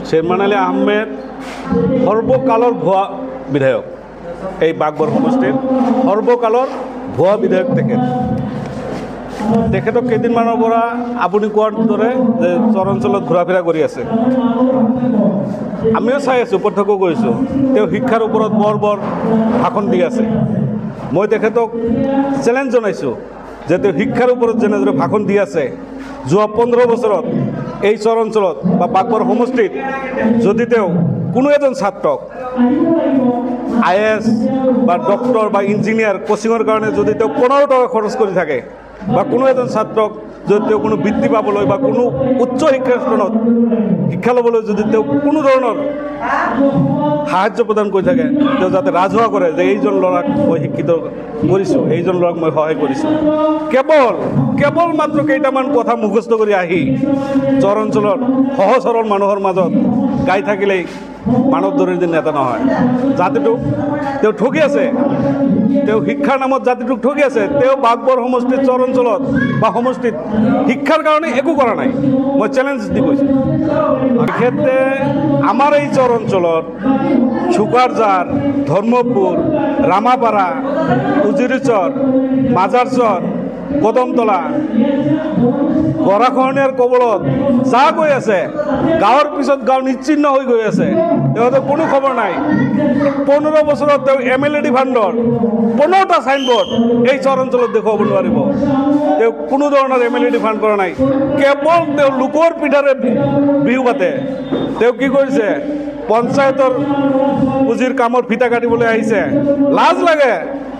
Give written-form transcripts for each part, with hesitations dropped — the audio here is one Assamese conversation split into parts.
চেয়াৰম্যান আলী আহমেদ সৰ্বকালৰ ভুৱা বিধায়ক। এই বাগবৰ সমষ্টিৰ সৰ্বকালৰ ভুৱা বিধায়ক তেখেতক কেইদিনমানৰ পৰা আপুনি কোৱাৰ দৰে যে চৰ অঞ্চলত ঘূৰা ফিৰা কৰি আছে। আমিও চাই আছোঁ, প্ৰত্যক্ষ কৰিছোঁ। তেওঁ শিক্ষাৰ ওপৰত বৰ ভাষণ দি আছে। মই তেখেতক চেলেঞ্জ জনাইছোঁ যে তেওঁ শিক্ষাৰ ওপৰত যেনেদৰে ভাষণ দি আছে, যোৱা 15 বছৰত এই চৰ অঞ্চলত বা বাগবৰ সমষ্টিত যদি তেওঁ কোনো এজন ছাত্ৰক IAS বা ডক্টৰ বা ইঞ্জিনিয়াৰ কোচিঙৰ কাৰণে যদি তেওঁ 15 টকা খৰচ কৰি থাকে, বা কোনো এজন ছাত্ৰক যদি তেওঁ কোনো বৃত্তি পাবলৈ বা কোনো উচ্চ শিক্ষানুষ্ঠানত শিক্ষা ল'বলৈ যদি তেওঁ কোনো ধৰণৰ সাহায্য প্ৰদান কৰি থাকে, তেওঁ যাতে ৰাজহুৱা কৰে যে এইজন ল'ৰাক মই শিক্ষিত কৰিছোঁ, এইজন ল'ৰাক মই সহায় কৰিছোঁ। কেৱল মাত্ৰ কেইটামান কথা মুখস্থ কৰি আহি চৰ অঞ্চলৰ সহজ সৰল মানুহৰ মাজত গাই থাকিলেই মানৱ দৰিদ্ৰ নেতা নহয়। জাতিটোক তেওঁ ঠগি আছে, তেওঁ শিক্ষাৰ নামত জাতিটোক ঠগি আছে। তেওঁ বাগবৰ সমষ্টিত চৰ অঞ্চলত বা সমষ্টিত শিক্ষাৰ কাৰণে একো কৰা নাই। মই চেলেঞ্জ দি কৈছোঁ। তেখেতে আমাৰ এই চৰ অঞ্চলত চুকাৰঝাৰ, ধৰ্মপুৰ, ৰামাপাৰা, উজিৰিচৰ, মাজাৰচৰ, কদমতলা, গৰাখহনীয়াৰ কবলত যা গৈ আছে, গাঁৱৰ পিছত গাঁও নিশ্চিন্ন হৈ গৈ আছে, তেওঁলোকৰ কোনো খবৰ নাই। 15 বছৰত তেওঁ MLAD ফাণ্ডৰ 15টা চাইনবোৰ্ড এই চৰ অঞ্চলত দেখুৱাব নোৱাৰিব। তেওঁ কোনো ধৰণৰ MLAD ফাণ্ড কৰা নাই। কেৱল তেওঁ লোকৰ পিঠাৰে বিহু পাতে। তেওঁ কি কৰিছে, পঞ্চায়তৰ পুঁজিৰ কামৰ ফিতা কাটিবলৈ আহিছে। লাজ লাগে।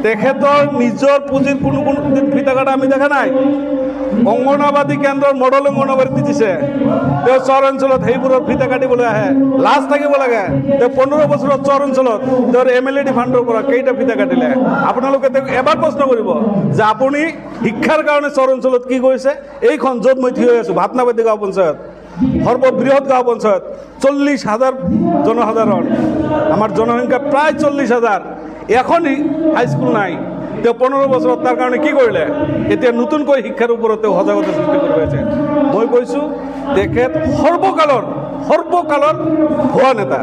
তেখেতৰ নিজৰ পুঁজিৰ কোনো দিন ফিতা কাটা আমি দেখা নাই। অংগনবাদী কেন্দ্ৰৰ মডেল অংগনবাদী দিছে, তেওঁ চৰ অঞ্চলত সেইবোৰৰ ফিতা কাটিবলৈ আহে। লাজ থাকিব লাগে। তেওঁ 15 বছৰত চৰ অঞ্চলত তেওঁৰ MLAD ফাণ্ডৰ পৰা কেইটা ফিতা কাটিলে? আপোনালোকে তেওঁক এবাৰ প্ৰশ্ন কৰিব যে আপুনি শিক্ষাৰ কাৰণে চৰ অঞ্চলত কি কৰিছে? এইখন য'ত মই থিয় হৈ আছোঁ, ভাতনাবাদী গাঁও পঞ্চায়ত, সৰ্ববৃহৎ গাঁও পঞ্চায়ত, 40,000 জনসাধাৰণ, আমাৰ জনসংখ্যা প্ৰায় 40,000। এখন হাইস্কুল নাই। তেওঁ 15 বছৰত তাৰ কাৰণে কি কৰিলে? এতিয়া নতুনকৈ শিক্ষাৰ ওপৰত তেওঁ সজাগতা সৃষ্টি কৰি আছে। মই কৈছোঁ তেখেত সৰ্বকালৰ ভুৱা নেতা।